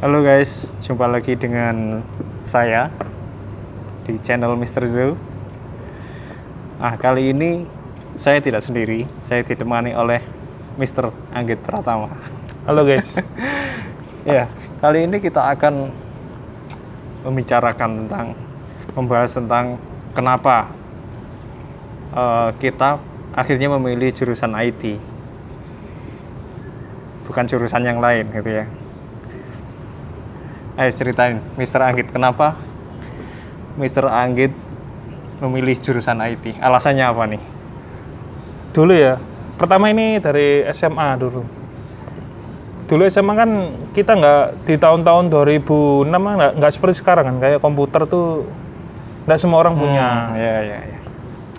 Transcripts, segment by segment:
Halo guys, jumpa lagi dengan saya di channel Mr. Zoo. Kali ini saya tidak sendiri, saya ditemani oleh Mr. Anggit Pratama. Halo guys. Ya, kali ini kita akan membahas tentang kenapa kita akhirnya memilih jurusan IT, bukan jurusan yang lain gitu ya. Ayo ceritain, Mr. Anggit, kenapa Mr. Anggit memilih jurusan IT? Alasannya apa nih? Dulu ya, pertama ini dari SMA dulu. Dulu SMA kan kita nggak di tahun-tahun 2006 nggak seperti sekarang kan, kayak komputer tuh nggak semua orang punya. Ya.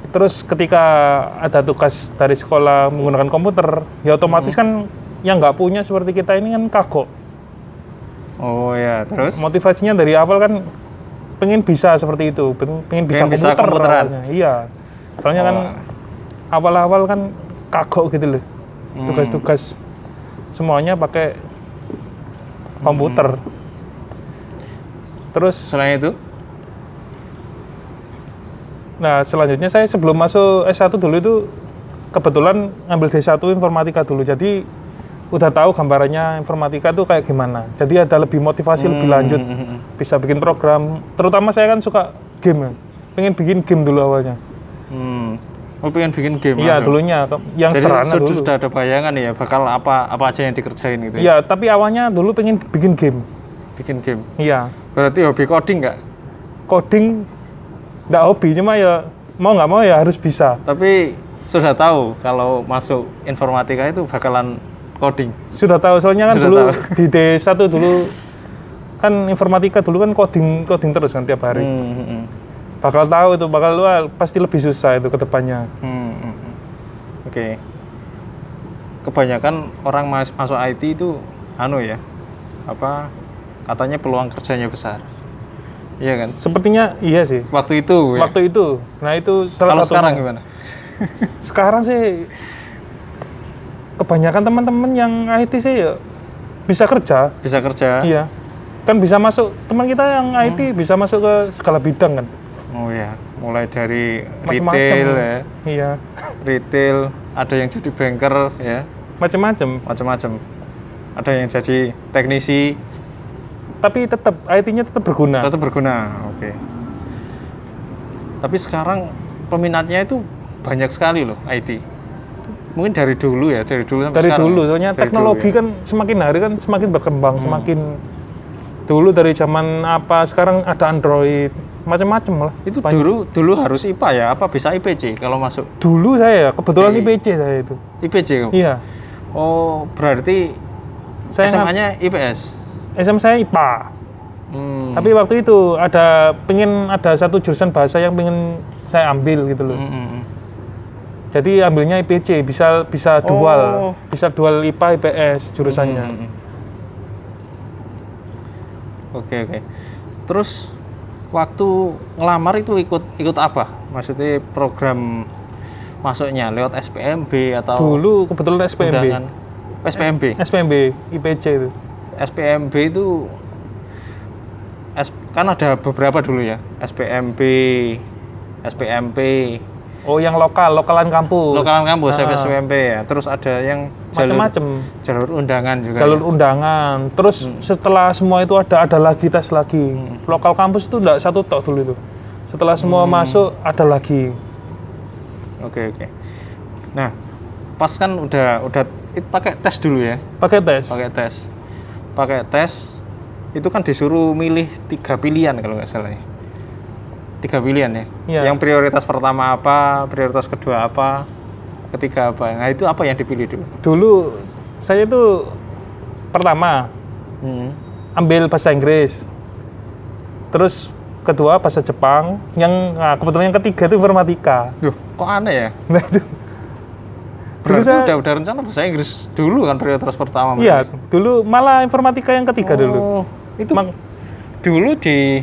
Terus ketika ada tugas dari sekolah menggunakan komputer, ya otomatis kan yang nggak punya seperti kita ini kan kagok. Oh ya, terus? Motivasinya dari awal kan pengen bisa seperti itu, pengen bisa komputeran. Iya, soalnya kan awal-awal kan kagok gitu loh, tugas-tugas semuanya pakai komputer. Terus Selain itu? Nah selanjutnya saya sebelum masuk S1 dulu itu kebetulan ngambil D1 informatika dulu, jadi udah tahu gambarannya informatika tuh kayak gimana. Jadi ada lebih motivasi lebih lanjut, bisa bikin program. Terutama saya kan suka game ya. Pengen bikin game dulu awalnya. Oh, pengen bikin game? Iya dulunya, yang sederhana dulu. Sudah ada bayangan ya, bakal apa aja yang dikerjain gitu ya? Iya, tapi awalnya dulu pengen bikin game. Bikin game? Iya. Berarti hobi coding nggak? Coding nggak hobi, cuma ya mau nggak mau ya harus bisa. Tapi sudah tahu kalau masuk informatika itu bakalan coding? Sudah tahu, soalnya kan dulu di D1 dulu kan informatika dulu kan coding terus kan tiap hari. Bakal tahu itu, pasti lebih susah itu ke depannya. Oke. Kebanyakan orang masuk IT itu katanya peluang kerjanya besar. Iya kan? Sepertinya iya sih. Waktu itu. Nah, itu salah satunya. Kalau sekarang gimana? Sekarang sih kebanyakan teman-teman yang IT sih ya bisa kerja. Bisa kerja? Iya. Kan bisa masuk, teman kita yang IT bisa masuk ke segala bidang kan. Oh ya, mulai dari Macem-macem. retail ya. Iya. Retail, ada yang jadi banker ya. Macam-macam. Ada yang jadi teknisi. Tapi tetap IT-nya tetap berguna. Oke. Tapi sekarang peminatnya itu banyak sekali loh IT. Mungkin dari dulu sampai sekarang. Dari dulu, soalnya teknologi kan semakin hari kan semakin berkembang, semakin dulu dari zaman apa, sekarang ada Android, macam-macam lah. Itu dulu harus IPA ya, apa bisa IPC kalau masuk? Dulu saya kebetulan IPC saya itu. IPC kamu? Iya. Oh, berarti saya SMA-nya IPS? SMA saya IPA. Tapi waktu itu pengen ada satu jurusan bahasa yang pengen saya ambil gitu loh. Jadi ambilnya IPC, bisa dual, bisa dual IPA IPS jurusannya. Oke. Terus waktu ngelamar itu ikut apa? Maksudnya program masuknya lewat SPMB atau? Dulu kebetulan SPMB. SPMB IPC itu. SPMB itu kan ada beberapa dulu ya, SPMB, SPMP. Oh, yang lokalan kampus. SPMP ya. Terus ada yang jalur undangan juga. Jalur undangan. Terus setelah semua itu ada lagi tes lagi. Lokal kampus itu enggak satu tok dulu itu. Setelah semua masuk ada lagi. Oke. Nah, pas kan udah pakai tes dulu ya. Pakai tes. Itu kan disuruh milih 3 pilihan kalau nggak salah ya. 3 pilihan ya? Iya. Yang prioritas pertama apa, prioritas kedua apa, ketiga apa. Nah, itu apa yang dipilih dulu? Dulu saya itu pertama ambil bahasa Inggris. Terus kedua bahasa Jepang, kebetulan yang ketiga itu informatika. Loh, kok aneh ya? Nah, itu. Berarti udah rencana bahasa Inggris dulu kan prioritas pertama? Iya, dulu malah informatika yang ketiga dulu. Itu dulu di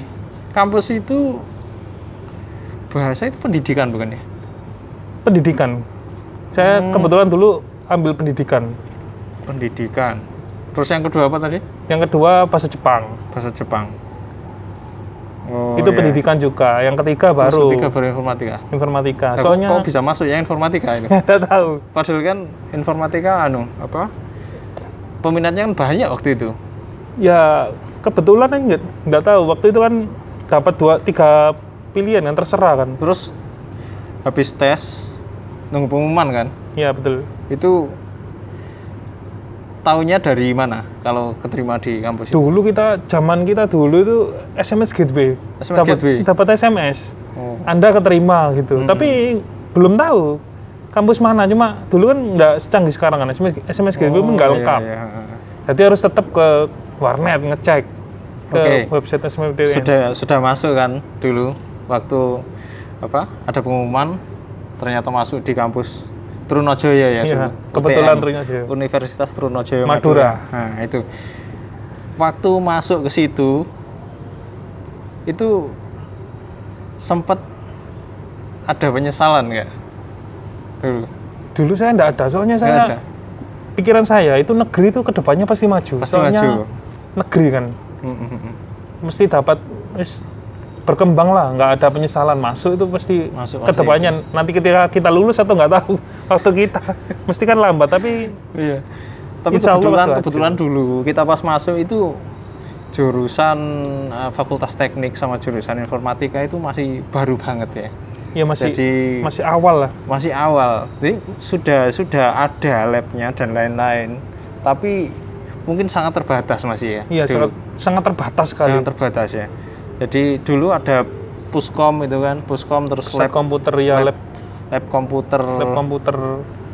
kampus itu bahasa itu pendidikan bukan ya? Pendidikan. Saya kebetulan dulu ambil pendidikan. Terus yang kedua apa tadi? Yang kedua bahasa Jepang. Bahasa Jepang. Oh, Itu iya. pendidikan juga. Yang ketiga Terus baru ketiga baru informatika. informatika. Nah, Soalnya kok bisa masuk yang informatika itu? nggak tahu. Padahal kan informatika peminatnya kan banyak waktu itu. Ya kebetulan nggak tahu. Waktu itu kan dapat 2-3 pilihan yang terserah kan. Terus habis tes nunggu pengumuman kan? Iya betul. Itu taunya dari mana kalau keterima di kampus itu? Dulu zaman kita dulu itu SMS Gateway. SMS Gateway? Dapat SMS. Oh. Anda keterima gitu. Tapi belum tahu kampus mana. Cuma dulu kan nggak secanggih sekarang kan. SMS Gateway pun nggak lengkap. Iya. Jadi harus tetap ke warnet ngecek ke website SMS Gateway. Sudah masuk kan dulu waktu ada pengumuman ternyata masuk di kampus Trunojoyo ya. Iya, dulu. kebetulan UTM, Trunojoyo. Universitas Trunojoyo Madura. Nah, itu. Waktu masuk ke situ itu sempat ada penyesalan nggak? Dulu saya nggak ada, soalnya saya pikiran saya itu negeri itu kedepannya pasti maju. Pasti soalnya maju. Negeri kan mesti dapat berkembang lah, nggak ada penyesalan masuk itu pasti Masuk kedepannya. Nanti ketika kita lulus atau nggak tahu waktu kita mesti kan lambat, tapi Iya. Tapi Insya Allah kebetulan dulu kita pas masuk itu jurusan fakultas teknik sama jurusan informatika itu masih baru banget ya. ya masih Jadi awal lah. masih awal. Jadi sudah ada labnya dan lain-lain. Tapi mungkin sangat terbatas masih ya. Iya, dulu. sangat terbatas sekali. Sangat terbatas ya. Jadi dulu ada puskom itu kan, puskom terus Lab komputer ya, lab komputer, komputer,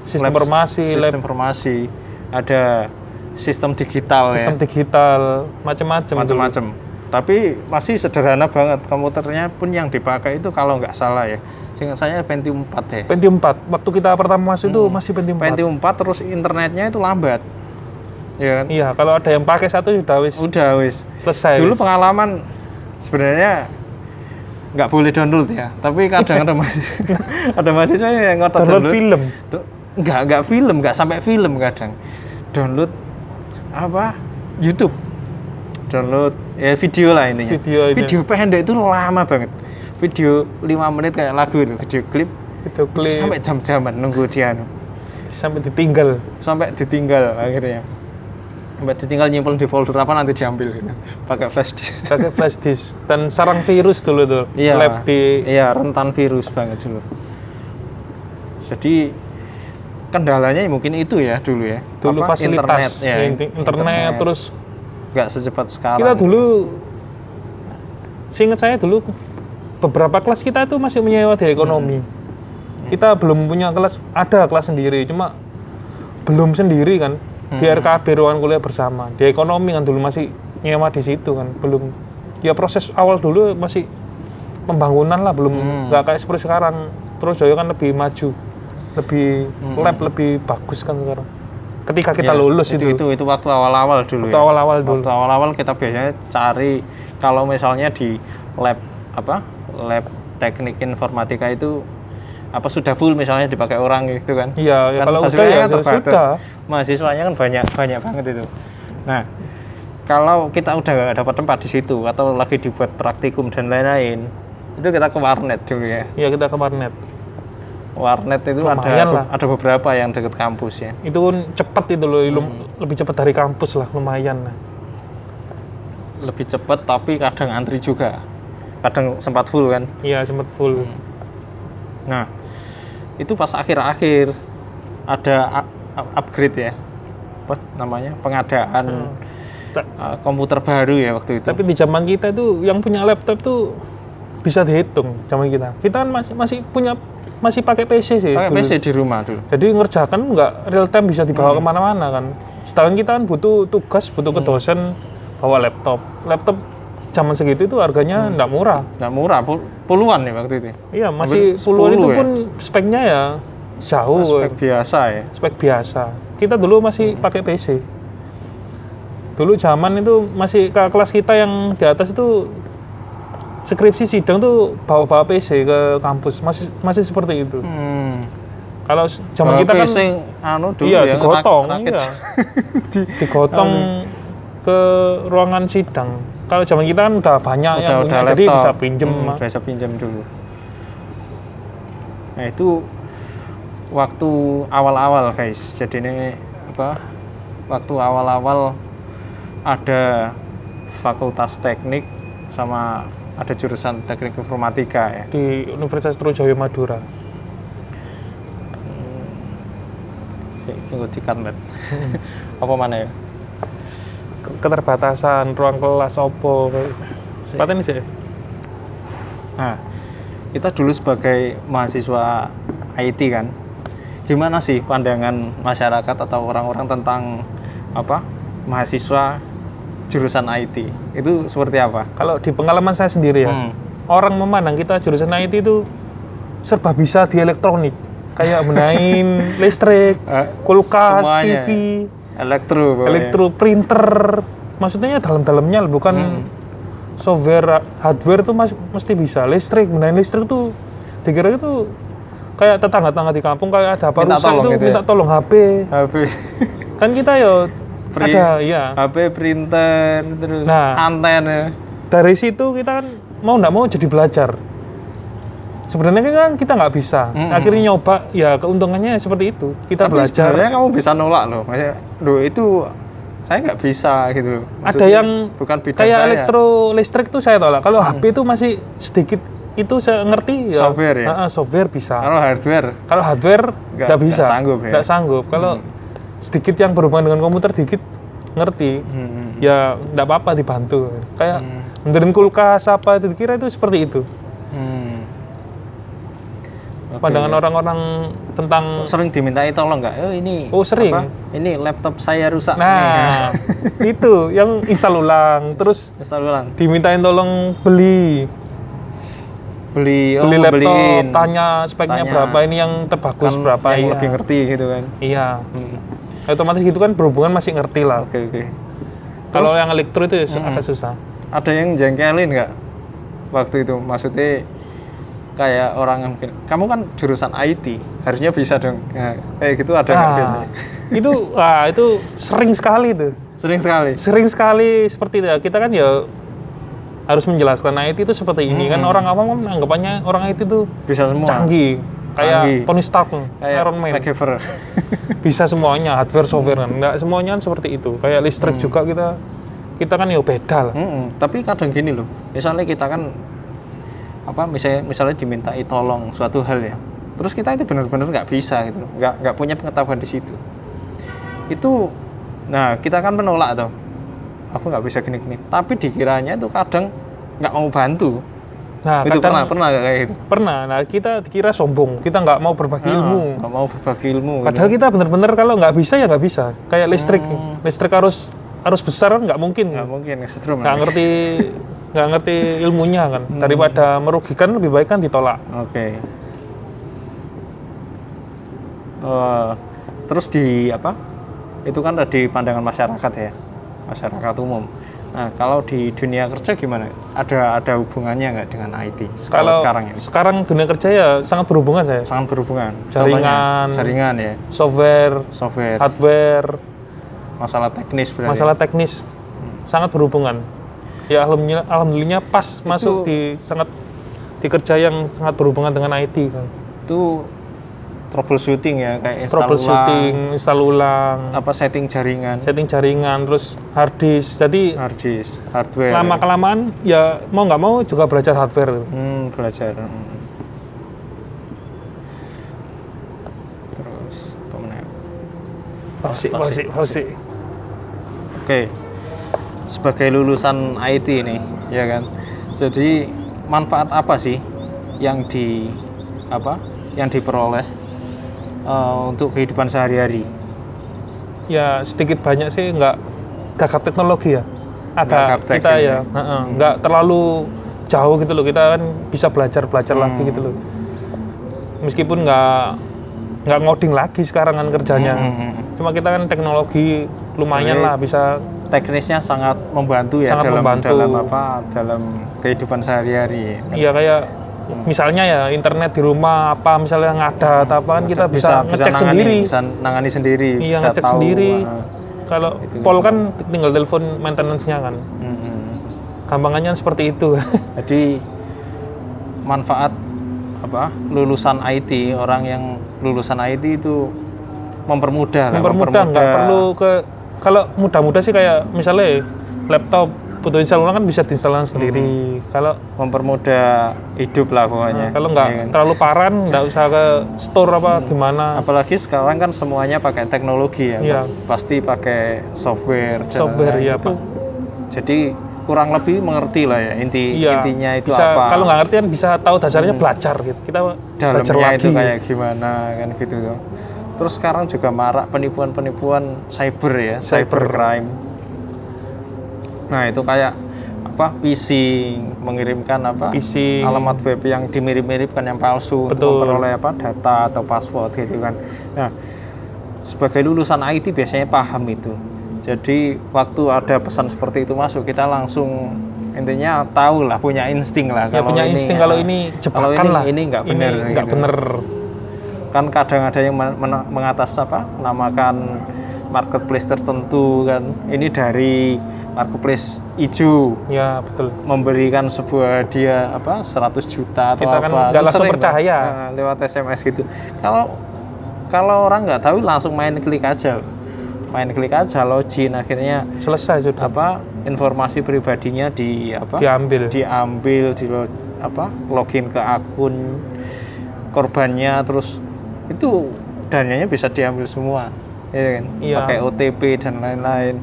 sistem lab informasi, lab sistem informasi, ada sistem digital sistem ya, digital, macam-macam. Tapi masih sederhana banget, komputernya pun yang dipakai itu kalau nggak salah ya, seingat saya Pentium 4 ya. Pentium 4. Waktu kita pertama masuk itu masih Pentium 4. Pentium 4 terus internetnya itu lambat. Ya kan? Iya, kalau ada yang pakai satu Udah wis. selesai. Dulu wis. pengalaman sebenarnya nggak boleh download ya, tapi kadang ada mahasiswa yang ngotot download film. Nggak film, nggak sampai film kadang. Download YouTube. Download video lah intinya. Video pendek itu lama banget. Video 5 menit kayak lagu itu, video klip. Video klip Sampai jam-jaman nunggu dia. sampai ditinggal. Sampai ditinggal akhirnya. Sampai ditinggal nyimpen di folder apa nanti diambil gitu. Pakai flash disk. Pakai flash disk dan sarang virus dulu tuh. Iya. Lab di Iya, rentan virus banget dulu. Jadi kendalanya mungkin itu ya dulu ya. dulu fasilitas internet terus nggak secepat sekarang. kita dulu seingat saya dulu beberapa kelas kita itu masih menyewa di ekonomi. Kita belum punya kelas, ada kelas sendiri, cuma belum sendiri kan. Di RKB ruangan kuliah bersama. Di ekonomi kan dulu masih nyewa di situ kan, belum. Ya proses awal dulu masih pembangunan lah, belum nggak kayak seperti sekarang. Terus Joyo kan lebih maju, lebih lab lebih bagus kan sekarang. Ketika kita lulus itu waktu awal-awal dulu. Waktu awal-awal dulu. Waktu awal-awal kita biasanya cari kalau misalnya di lab lab teknik informatika itu sudah full misalnya dipakai orang gitu kan. Iya, kan kalau udah fasilitasnya ya terbatas. sudah. Mahasiswanya kan banyak banget itu. Nah, kalau kita udah nggak dapat tempat di situ atau lagi dibuat praktikum dan lain-lain, itu kita ke warnet dulu ya. Iya, kita ke warnet. Warnet itu ada beberapa yang dekat kampus ya. Itu pun cepat itu loh, lebih cepat dari kampus lah, lumayan lah. Lebih cepat tapi kadang antri juga. Kadang sempat full kan. Iya, sempat full. Nah, itu pas akhir-akhir ada upgrade ya. Apa namanya? Pengadaan komputer baru ya waktu itu. Tapi di zaman kita itu yang punya laptop tuh bisa dihitung zaman kita. Kita kan masih pakai PC sih. Pakai dulu. PC di rumah dulu. Jadi ngerjakan nggak real time, bisa dibawa kemana-mana kan. Sedangkan kita kan butuh tugas, butuh ke dosen bawa laptop. Laptop zaman segitu itu harganya nggak murah. Nggak murah, puluhan ya waktu itu. Iya, masih puluhan itu pun speknya ya jauh. Spek biasa ya. Spek biasa. Kita dulu masih pakai PC. Dulu zaman itu masih kelas kita yang di atas itu skripsi sidang tuh bawa PC ke kampus, masih seperti itu. Kalau zaman kita kan sing anu dulu iya ya, digotong, rakit. iya. Digotong ke ruangan sidang. Kalau zaman kita kan udah banyak yang punya, jadi bisa pinjem. Bisa pinjem dulu. Nah itu waktu awal-awal guys. Jadi ini apa? Waktu awal-awal ada fakultas teknik sama ada jurusan teknik informatika ya. Di Universitas Trunojoyo Madura. Tinggal tiket mbak. Apa mana ya? Keterbatasan ruang kelas opo. Paten sih. Nah, kita dulu sebagai mahasiswa IT kan, gimana sih pandangan masyarakat atau orang-orang tentang apa mahasiswa jurusan IT itu seperti apa? Kalau di pengalaman saya sendiri ya, orang memandang kita jurusan IT itu serba bisa di elektronik, kayak benahin listrik, kulkas, semuanya. TV, elektro, printer, maksudnya dalam-dalamnya bukan software, hardware tuh mesti bisa. Listrik, benahin listrik tuh dikira itu kayak tetangga-tetangga di kampung kayak ada apa rusak itu gitu minta ya? tolong HP. Kan kita ya ada ya. HP, printer, terus antena. Dari situ kita kan mau nggak mau jadi belajar. Sebenarnya kan kita nggak bisa. Akhirnya nyoba, ya keuntungannya seperti itu. Kita Tapi belajar. Sebenarnya kamu bisa nolak loh. Maksudnya, itu saya nggak bisa gitu. Maksudnya, ada yang bukan bidang kayak saya. elektro listrik tuh saya tolak. Kalau HP itu masih sedikit itu saya ngerti ya. Software ya. Software bisa. Kalau hardware nggak bisa. Nggak sanggup ya. Nggak sanggup. Kalau sedikit yang berhubungan dengan komputer dikit ngerti. Ya nggak apa-apa dibantu. Kayak benerin kulkas apa itu dikira itu seperti itu. Pandangan orang-orang tentang sering dimintai tolong nggak? Ini sering. Apa? Ini laptop saya rusak. Nah, itu yang install ulang, terus dimintain tolong beli laptop, beliin. tanya speknya berapa, ini yang terbagus kan berapa, yang lebih ngerti gitu kan. Iya. Otomatis gitu kan berhubungan masih ngerti lah. Oke. Kalau yang elektro itu agak susah. Ada yang jengkelin nggak waktu itu? Maksudnya kayak orang yang mungkin, kamu kan jurusan IT, harusnya bisa dong. Nah, kayak gitu ada nggak biasanya? Itu sering sekali tuh. Sering sekali seperti itu. Kita kan ya harus menjelaskan IT itu seperti ini. Kan orang awam kan anggapannya orang IT itu bisa semua. Canggih. Kayak Tony Stark, Iron Man. Bisa semuanya, hardware, software kan. Nggak semuanya kan seperti itu. Kayak listrik juga kita kan ya beda lah. Tapi kadang gini loh, misalnya kita kan misalnya dimintai tolong suatu hal ya, terus kita itu benar-benar nggak bisa gitu, nggak punya pengetahuan di situ. Itu, nah kita kan menolak tuh, aku nggak bisa gini-gini. Tapi dikiranya itu kadang nggak mau bantu. Nah, itu pernah nggak kayak gitu? Pernah. Nah kita dikira sombong, kita nggak mau berbagi ilmu. Nggak mau berbagi ilmu. Padahal kita benar-benar kalau nggak bisa ya nggak bisa. Kayak listrik harus besar kan nggak mungkin. Kesetrum. Nggak ngerti ilmunya kan. Daripada merugikan lebih baik kan ditolak. Oke. Terus di apa? Itu kan tadi pandangan masyarakat ya, masyarakat umum. Nah, kalau di dunia kerja gimana? Ada hubungannya nggak dengan IT? Kalau sekarang ini? Sekarang dunia kerja ya sangat berhubungan saya. Sangat berhubungan. Jaringan ya. Software, hardware. Masalah teknis berarti. Masalah teknis sangat berhubungan. Ya alhamdulillahnya pas masuk di kerja yang sangat berhubungan dengan IT kan. Itu troubleshooting ya, kayak install ulang, setting jaringan, terus hard disk. Jadi hardware. Lama kelamaan ya mau nggak mau juga belajar hardware. Belajar. Terus apa namanya? Posisi. Oke. Sebagai lulusan IT nih, ya kan. Jadi manfaat apa sih yang diperoleh untuk kehidupan sehari-hari? Ya sedikit banyak sih nggak gagap teknologi ya. Kita ya nggak terlalu jauh gitu loh. Kita kan bisa belajar lagi gitu loh. Meskipun nggak ngoding lagi sekarang kan kerjanya. Cuma kita kan teknologi lumayan lah bisa. Teknisnya sangat membantu ya dalam kehidupan sehari-hari. Iya kayak Misalnya ya internet di rumah apa misalnya ngada atau apa kan kita bisa ngecek sendiri. Bisa nangani sendiri, Iya, bisa ngecek tahu. sendiri. Kalau Itu pol kan tinggal telepon maintenance-nya kan. Gampangannya seperti itu. Jadi manfaat apa lulusan IT, orang yang lulusan IT itu mempermudah Nggak perlu kalau mudah-mudah sih kayak misalnya laptop butuh instalan kan bisa diinstalkan sendiri. Kalau mempermudah hidup lah pokoknya. kalau nggak Ya kan? terlalu parah nggak usah ke store apa gimana. Apalagi sekarang kan semuanya pakai teknologi ya. Iya. Pasti pakai software. dan Software lain-lain ya itu. Pak. Jadi kurang lebih mengerti lah ya intinya itu bisa, apa. Kalau nggak ngerti kan bisa tahu dasarnya belajar gitu. Kita belajar dalamnya lagi. itu kayak gimana kan gitu loh. Terus sekarang juga marak penipuan-penipuan cyber ya, cybercrime. Nah, itu kayak apa? Phishing, mengirimkan apa? Phishing. Alamat web yang dimirip-miripkan yang palsu untuk Betul. memperoleh apa? Data atau password gitu kan. Nah, sebagai lulusan IT biasanya paham itu. Jadi waktu ada pesan seperti itu masuk, kita langsung intinya tahu lah, punya insting lah. Ya punya insting kalau ini jebakan lah. Ini nggak benar. Ini nggak gitu. bener. Kan kadang ada yang mengatas apa? Namakan marketplace tertentu kan. Ini dari marketplace hijau. Ya betul. Memberikan sebuah hadiah apa 100 juta atau Kita kan apa. nggak langsung sering, percaya. lewat SMS gitu. Kalau orang nggak tahu langsung main klik aja, login, akhirnya Selesai sudah. apa informasi pribadinya Diambil. login ke akun korbannya, terus itu dananya bisa diambil semua, ya kan? Iya. Pakai OTP dan lain-lain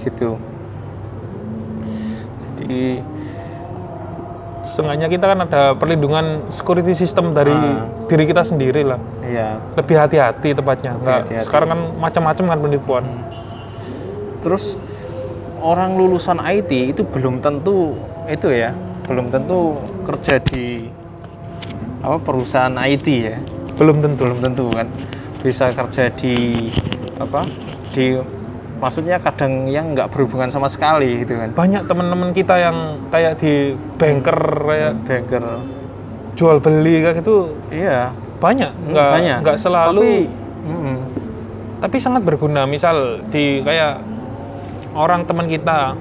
gitu. Jadi Setengahnya kita kan ada perlindungan security system dari diri kita sendiri lah. iya. Lebih hati-hati tepatnya. Nggak, hati-hati. sekarang kan macam-macam kan penipuan. Terus orang lulusan IT itu belum tentu kerja di apa perusahaan IT ya. Belum tentu. Belum tentu kan. Bisa kerja di maksudnya kadang yang nggak berhubungan sama sekali gitu kan. Banyak teman-teman kita yang kayak di banker kayak Banker. jual beli kayak gitu Iya. banyak. Nggak selalu. Tapi sangat berguna. Misal di kayak orang teman kita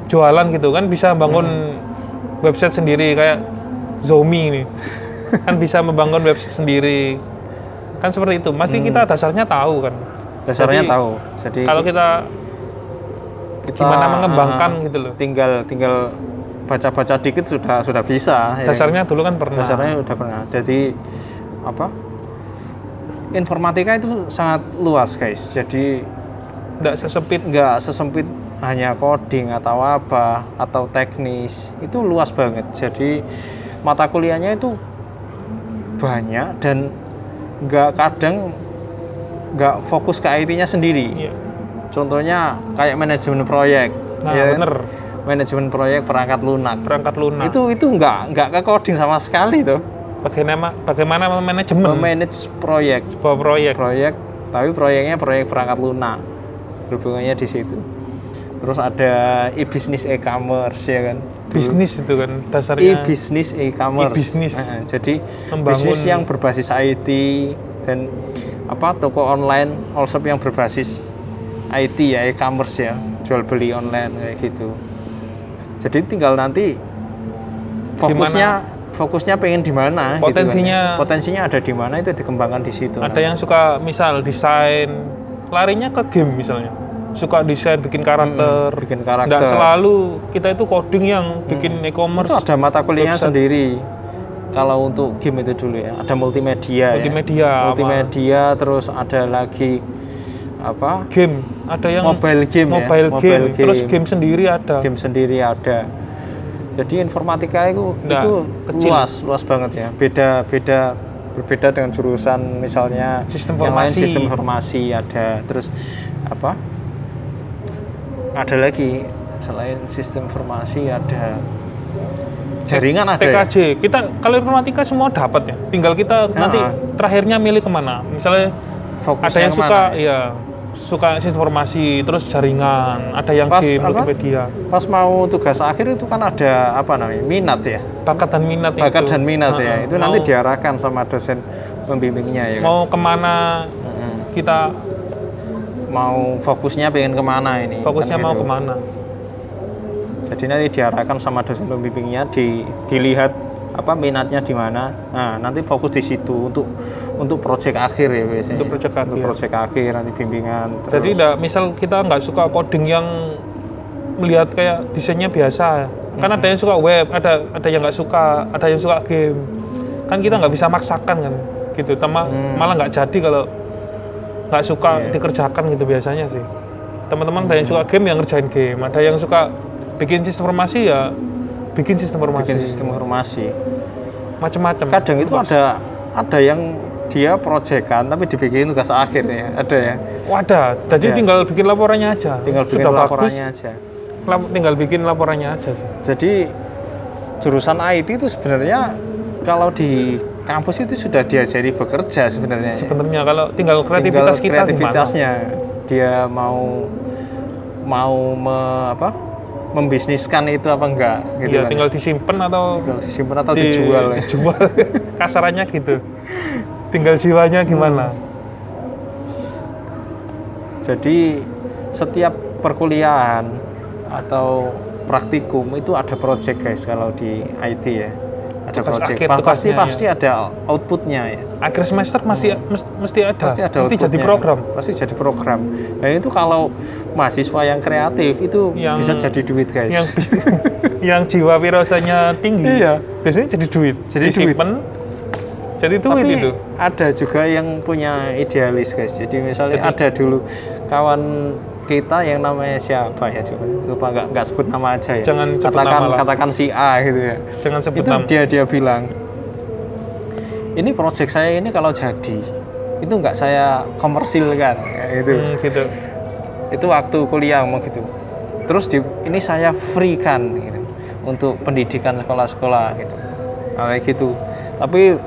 jualan gitu kan bisa bangun website sendiri kayak Zomi ini kan bisa membangun website sendiri kan seperti itu. Pasti kita dasarnya tahu kan. Dasarnya Jadi, tahu. Jadi kalau kita gimana mengembangkan gitu loh. Tinggal baca-baca dikit sudah bisa. Dasarnya dulu kan pernah. Dasarnya udah pernah. Jadi apa? Informatika itu sangat luas guys. Jadi nggak sesempit hanya coding atau apa atau teknis. Itu luas banget. Jadi mata kuliahnya itu banyak dan kadang nggak fokus ke IT-nya sendiri. Iya. Contohnya kayak manajemen proyek. Nah, ya kan? bener. Manajemen proyek perangkat lunak. Itu Itu nggak ke coding sama sekali tuh. bagaimana manajemen Memanage proyek. sebuah proyek. Tapi proyeknya proyek perangkat lunak. Hubungannya di situ. Terus ada e-business e-commerce ya kan. Bisnis itu kan dasarnya. E-business e-commerce. E-business. Jadi Membangun- bisnis yang berbasis IT dan apa toko online, all shop yang berbasis IT ya, e-commerce ya, jual beli online kayak gitu. Jadi tinggal nanti fokusnya pengen di mana Potensinya- gitu kan. Potensinya ada di mana itu dikembangkan di situ. Ada yang suka misal desain, larinya ke game misalnya. Suka desain, bikin karakter. bikin karakter. Nggak selalu kita itu coding yang bikin e-commerce. Itu ada mata kuliahnya website. sendiri. Kalau untuk game itu dulu ya, ada multimedia. Multimedia, terus ada lagi apa? Game. Ada yang Mobile game. Terus game sendiri ada. Game sendiri ada. Jadi informatika itu kecil. luas banget ya. Berbeda dengan jurusan misalnya Sistem yang lain, informasi. sistem informasi ada. Terus apa? Ada lagi selain sistem informasi ada jaringan ada. PKJ. Kita kalau informatika semua dapat ya. Tinggal kita nanti terakhirnya milih kemana. Misalnya Fokusnya ada yang kemana suka ya? suka informasi, terus jaringan, ada yang Pas game, apa? multimedia. Pas mau tugas akhir itu kan ada apa namanya? Minat ya. Bakat dan minat Bakat itu. dan minat ya. Itu nanti Mau- diarahkan sama dosen pembimbingnya ya. Kan? mau kemana Mm-mm. kita, Mau fokusnya pengen kemana ini? fokusnya kan mau gitu. kemana. Jadi nanti diarahkan sama dosen pembimbingnya, dilihat apa minatnya di mana. Nah, nanti fokus di situ untuk proyek akhir ya biasanya. Untuk proyek akhir. Untuk proyek akhir nanti bimbingan. Jadi terus. misal kita nggak suka coding yang melihat kayak desainnya biasa, kan ada yang suka web, ada yang nggak suka, ada yang suka game. Kan kita nggak bisa maksakan kan, gitu. Malah nggak jadi kalau nggak suka dikerjakan gitu biasanya sih. Teman-teman ada yang suka game yang ngerjain game, ada yang suka bikin sistem informasi ya bikin sistem informasi. Bikin sistem informasi. Macam-macam. Kadang itu ada yang dia proyekan tapi dibikin tugas akhir ya. Ada ya. Wadah, jadi Ya. tinggal bikin laporannya aja. Tinggal bikin Sudah laporannya bagus, aja. tinggal bikin laporannya aja sih. Jadi jurusan IT itu sebenarnya kalau di kampus itu sudah diajari bekerja sebenarnya. Sebenarnya kalau tinggal Tinggal kreativitas kita kreativitasnya dia mau membisniskan itu apa enggak gimana? gitu Iya, kan. tinggal disimpan atau Tinggal disimpan atau dijual ya. dijual. Kasarannya gitu. Tinggal jiwanya gimana? Jadi setiap perkuliahan atau praktikum itu ada project guys kalau di IT ya. Ada Tugas project. akhir, Pasti tugasnya ada outputnya ya. Akhir semester mesti ada. Pasti ada Mesti jadi outputnya. program. Pasti jadi program. Dan itu kalau mahasiswa yang kreatif itu Yang- bisa jadi duit guys. Yang yang jiwa wirausahaan tinggi. Iya. Biasanya jadi duit. Jadi duit. Disimpan, jadi duit Tapi itu. ada juga yang punya idealis guys. Jadi misalnya ada dulu kawan kita yang namanya siapa ya, coba lupa nggak sebut nama aja ya. Jangan sebut nama lah. Katakan si A gitu ya. Jangan sebut Itu nama. dia bilang, ini proyek saya ini kalau jadi itu nggak saya komersilkan kayak gitu. Gitu. Itu waktu kuliah ngomong gitu. Terus ini saya free kan gitu, untuk pendidikan sekolah-sekolah gitu. Nah, kayak gitu. Tapi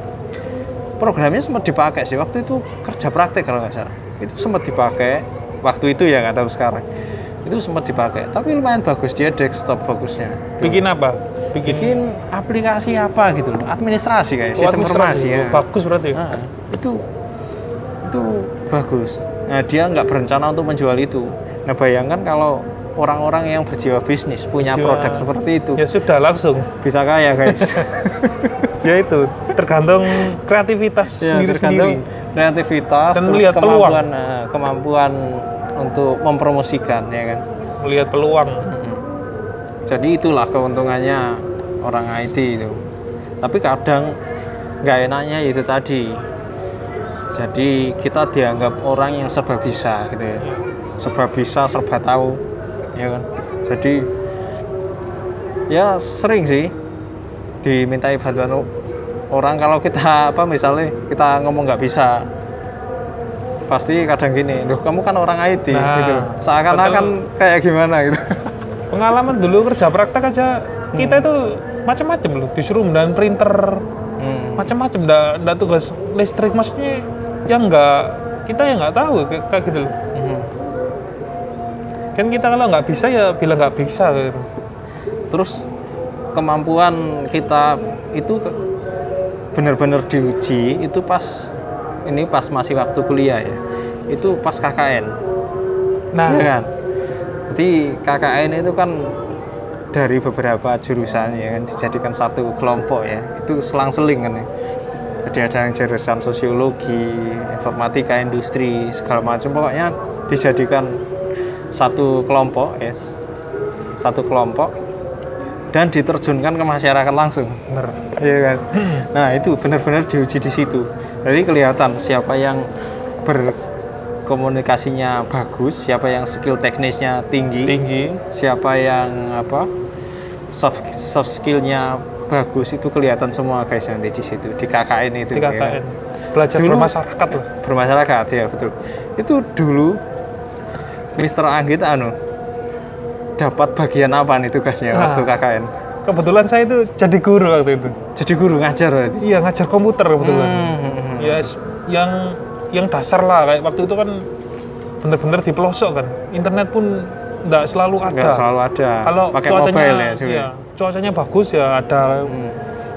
programnya sempat dipakai sih waktu itu, kerja praktek kalau nggak salah. Itu sempat dipakai waktu itu ya, nggak tahu sekarang. Itu sempat dipakai. Tapi lumayan bagus, dia desktop bagusnya. Bikin apa? Bikin aplikasi apa gitu loh, administrasi kayak Oh, sistem administrasi. informasi ya. Bagus berarti. Nah, itu bagus. Nah, dia nggak berencana untuk menjual itu. Nah, bayangkan kalau orang-orang yang berjiwa bisnis punya Berjiwa- produk seperti itu, Ya sudah langsung. bisa kaya guys. Ya itu tergantung kreativitas Ya, tergantung sendiri-sendiri. kreativitas, Dan terus melihat kemampuan untuk mempromosikan ya kan. Melihat peluang. Jadi itulah keuntungannya orang IT itu. Tapi kadang nggak enaknya itu tadi. Jadi kita dianggap orang yang serba bisa gitu ya. Serba bisa, serba tahu, ya kan. Jadi ya sering sih dimintai bantuan orang kalau kita misalnya kita ngomong nggak bisa, pasti kadang gini, loh kamu kan orang IT Nah, gitu. Seakan-akan kayak gimana gitu. Pengalaman dulu kerja praktek aja kita itu macam-macam loh. Disuruh dan printer macam-macam. Nggak tugas listrik maksudnya yang kita yang nggak tahu kayak gitu loh. Kan kita kalau nggak bisa ya bilang nggak bisa gitu. Terus kemampuan kita itu benar-benar diuji itu pas masih waktu kuliah ya. Itu pas KKN. Nah, Ya kan? Jadi KKN itu kan dari beberapa jurusan ya kan dijadikan satu kelompok ya. Itu selang-seling kan ya. Jadi ada yang jurusan sosiologi, informatika, industri, segala macam, pokoknya dijadikan satu kelompok ya. Satu kelompok dan diterjunkan ke masyarakat langsung. bener. Iya kan? Nah, itu benar-benar diuji di situ. Jadi kelihatan siapa yang berkomunikasinya bagus, siapa yang skill teknisnya tinggi, siapa yang soft skillnya bagus, itu kelihatan semua guys nanti di situ di KKN itu. Di ya KKN. kan? Belajar Dulu- bermasyarakat loh. Bermasyarakat ya betul. Itu dulu Mr. Anggit dapat bagian apa nih tugasnya Nah. waktu KKN? Kebetulan saya itu jadi guru waktu itu. Jadi guru ngajar berarti. Iya, ngajar komputer kebetulan. Hmm. Ya yang dasar lah, kayak waktu itu kan bener-bener di pelosok kan. Internet pun nggak selalu ada. Nggak selalu ada. Kalau pakai cuacanya, mobile ya dulu. iya, cuacanya bagus ya ada.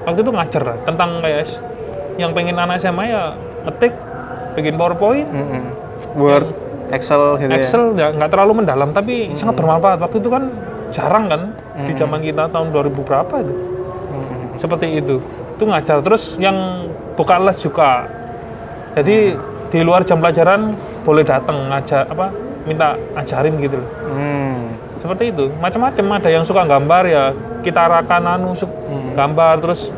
Waktu itu ngajar lah, tentang kayak yang pengen anak SMA ya ngetik, bikin PowerPoint, Word, Excel gitu Excel ya nggak terlalu mendalam tapi sangat bermanfaat. Waktu itu kan jarang kan di zaman kita tahun 2000 berapa itu. Seperti itu ngajar. Terus yang buka les juga. Jadi di luar jam pelajaran boleh datang ngajar minta ajarin gitu loh. Seperti itu. Macam-macam, ada yang suka gambar ya kita arahkan gambar, terus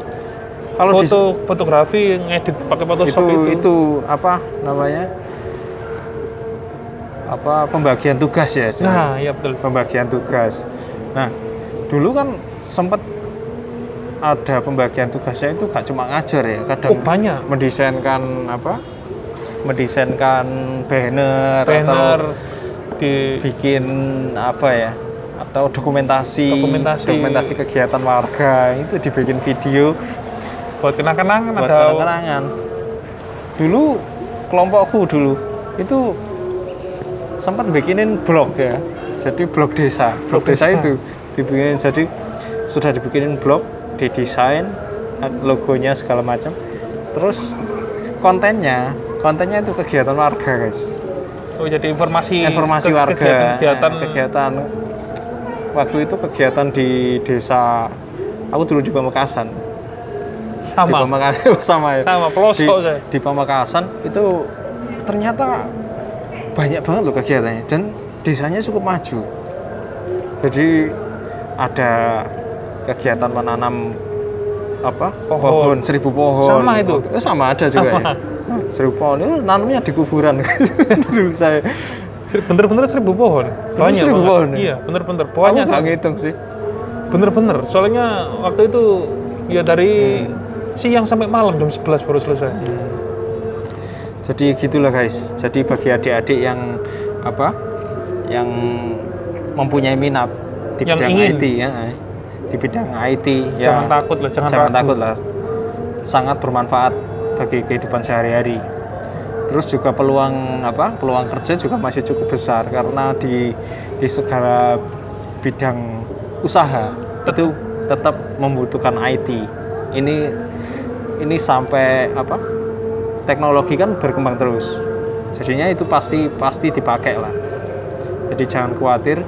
kalau fotografi ngedit pakai Photoshop itu apa namanya? Pembagian tugas ya. Nah, iya betul. Pembagian tugas. Nah, dulu kan sempat ada pembagian tugasnya itu gak cuma ngajar ya, kadang banyak. mendesainkan banner atau bikin atau dokumentasi kegiatan warga, itu dibikin video buat kenang-kenangan. Dulu kelompokku dulu itu sempat bikinin blog ya, jadi blog desa itu dibikin, jadi sudah dibikinin blog, didesain logonya segala macam, terus kontennya itu kegiatan warga guys. Oh, jadi informasi warga, kegiatan waktu itu kegiatan di desa, aku dulu di Pamekasan. Sama ya. Sama pelosok saya. Di Pamekasan itu ternyata banyak banget loh kegiatannya dan desanya cukup maju. Jadi ada kegiatan menanam pohon 1000 pohon. Sama itu. Sama ada juga ya. 1000 pohon itu nanamnya di kuburan dulu saya. Bener-bener 1000 pohon. Banyak 1000 pohon. Iya, bener-bener. Banyak. Aku nggak ngitung sih. Bener-bener. Soalnya waktu itu ya dari siang sampai malam jam 11 baru selesai. Jadi gitulah guys. Jadi bagi adik-adik yang mempunyai minat di bidang IT ya, di bidang IT jangan ya, takut lah, jangan takut lah. Sangat bermanfaat bagi kehidupan sehari-hari. Terus juga peluang kerja juga masih cukup besar karena di segala bidang usaha itu tetap membutuhkan IT. Ini sampai teknologi kan berkembang terus. Jadinya itu pasti dipakai lah. Jadi jangan khawatir,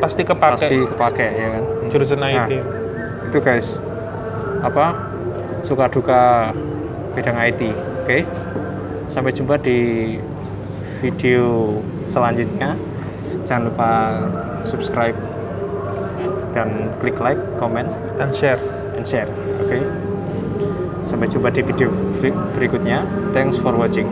pasti kepake ya kan. Jurusan IT. Nah, itu guys. Suka duka bidang IT. Oke. Sampai jumpa di video selanjutnya. Jangan lupa subscribe dan klik like, comment, dan share. Oke. Sampai jumpa di video berikutnya. Thanks for watching.